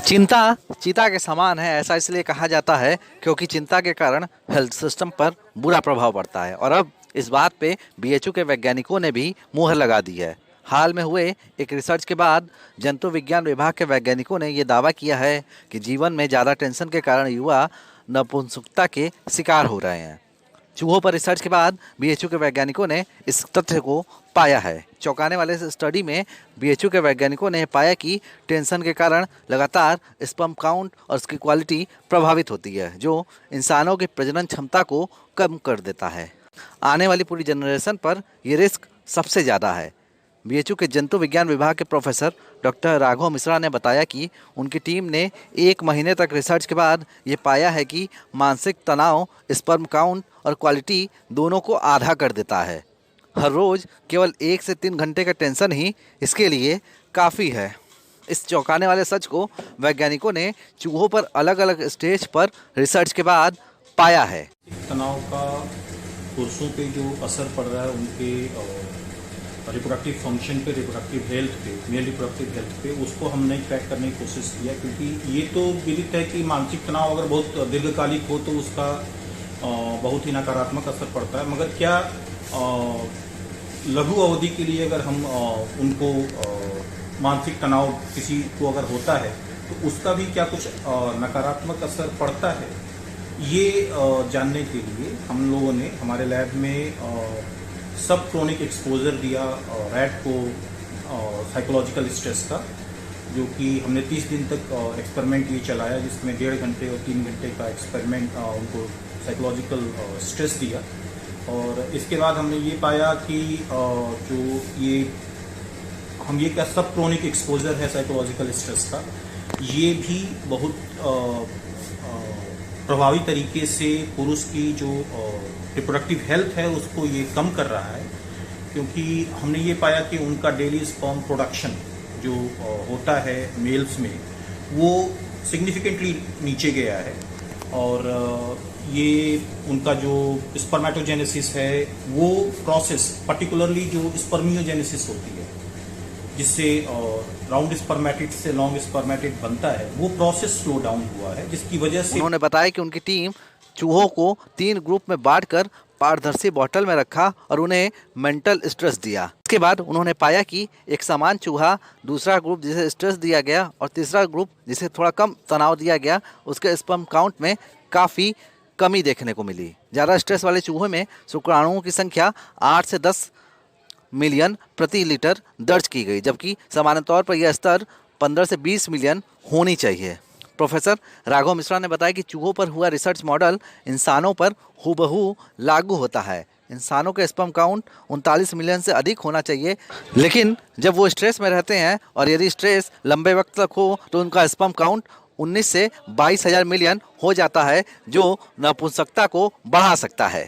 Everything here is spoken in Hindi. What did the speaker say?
चिंता चीता के समान है, ऐसा इसलिए कहा जाता है क्योंकि चिंता के कारण हेल्थ सिस्टम पर बुरा प्रभाव पड़ता है और अब इस बात पे बीएचयू के वैज्ञानिकों ने भी मुहर लगा दी है। हाल में हुए एक रिसर्च के बाद जंतु विज्ञान विभाग के वैज्ञानिकों ने ये दावा किया है कि जीवन में ज़्यादा टेंशन के कारण युवा नपुंसकता के शिकार हो रहे हैं। चूहों पर रिसर्च के बाद बीएचयू के वैज्ञानिकों ने इस तथ्य को पाया है। चौंकाने वाले इस स्टडी में बीएचयू के वैज्ञानिकों ने पाया कि टेंशन के कारण लगातार स्पर्म काउंट और उसकी क्वालिटी प्रभावित होती है, जो इंसानों की प्रजनन क्षमता को कम कर देता है। आने वाली पूरी जनरेशन पर यह रिस्क सबसे ज़्यादा है। बीएचयू के जंतु विज्ञान विभाग के प्रोफेसर डॉक्टर राघव मिश्रा ने बताया कि उनकी टीम ने 1 महीने तक रिसर्च के बाद ये पाया है कि मानसिक तनाव स्पर्म काउंट और क्वालिटी दोनों को आधा कर देता है। हर रोज़ केवल 1 से 3 घंटे का टेंशन ही इसके लिए काफ़ी है। इस चौंकाने वाले सच को वैज्ञानिकों ने चूहों पर अलग अलग स्टेज पर रिसर्च के बाद पाया है। तनाव का पुरुषों पे जो असर पड़ रहा है उनके रिप्रोडक्टिव फंक्शन पे, रिप्रोडक्टिव हेल्थ पे, मेल रिप्रोडक्टिव हेल्थ पे, उसको हमने ट्रैक करने की कोशिश किया, क्योंकि ये तो विदित है कि मानसिक तनाव अगर बहुत दीर्घकालिक हो तो उसका बहुत ही नकारात्मक असर पड़ता है। मगर क्या लघु अवधि के लिए अगर हम उनको मानसिक तनाव किसी को अगर होता है तो उसका भी क्या कुछ नकारात्मक असर पड़ता है, ये जानने के लिए हम लोगों ने हमारे लैब में सब क्रोनिक एक्सपोजर दिया रैट को साइकोलॉजिकल स्ट्रेस का, जो कि हमने 30 दिन तक एक्सपेरिमेंट ये चलाया, जिसमें 1.5 घंटे और 3 घंटे का एक्सपेरिमेंट उनको साइकोलॉजिकल स्ट्रेस दिया। और इसके बाद हमने ये पाया कि जो ये क्या सब क्रोनिक एक्सपोजर है साइकोलॉजिकल स्ट्रेस का, ये भी बहुत प्रभावी तरीके से पुरुष की जो रिप्रोडक्टिव हेल्थ है उसको ये कम कर रहा है, क्योंकि हमने ये पाया कि उनका डेली स्पर्म प्रोडक्शन जो होता है मेल्स में वो सिग्निफिकेंटली नीचे गया है। और ये उनका जो स्पर्मेटोजेनेसिस है वो प्रोसेस, पर्टिकुलरली जो स्पर्मियोजेनेसिस होती है जिससे राउंड स्पर्मेटिड से लॉन्ग स्पर्मेटिड बनता है, वो प्रोसेस स्लो डाउन हुआ है, जिसकी वजह से उन्होंने बताया कि उनकी टीम चूहों को 3 ग्रुप में बांटकर पारदर्शी बोतल में रखा और उन्हें मेंटल स्ट्रेस दिया। इसके बाद उन्होंने पाया कि एक समान चूहा, दूसरा ग्रुप जिसे स्ट्रेस दिया गया और तीसरा ग्रुप जिसे थोड़ा कम तनाव दिया गया, उसके स्पर्म काउंट में काफ़ी कमी देखने को मिली। ज़्यादा स्ट्रेस वाले चूहों में शुक्राणुओं की संख्या 8 से 10 मिलियन प्रति लीटर दर्ज की गई, जबकि सामान्य तौर पर यह स्तर 15 से 20 मिलियन होनी चाहिए। प्रोफेसर राघव मिश्रा ने बताया कि चूहों पर हुआ रिसर्च मॉडल इंसानों पर हूबहू लागू होता है। इंसानों के स्पर्म काउंट 39 मिलियन से अधिक होना चाहिए, लेकिन जब वो स्ट्रेस में रहते हैं और यदि स्ट्रेस लंबे वक्त तक हो तो उनका स्पर्म काउंट 19 से 22 हज़ार मिलियन हो जाता है, जो नपुंसकता को बढ़ा सकता है।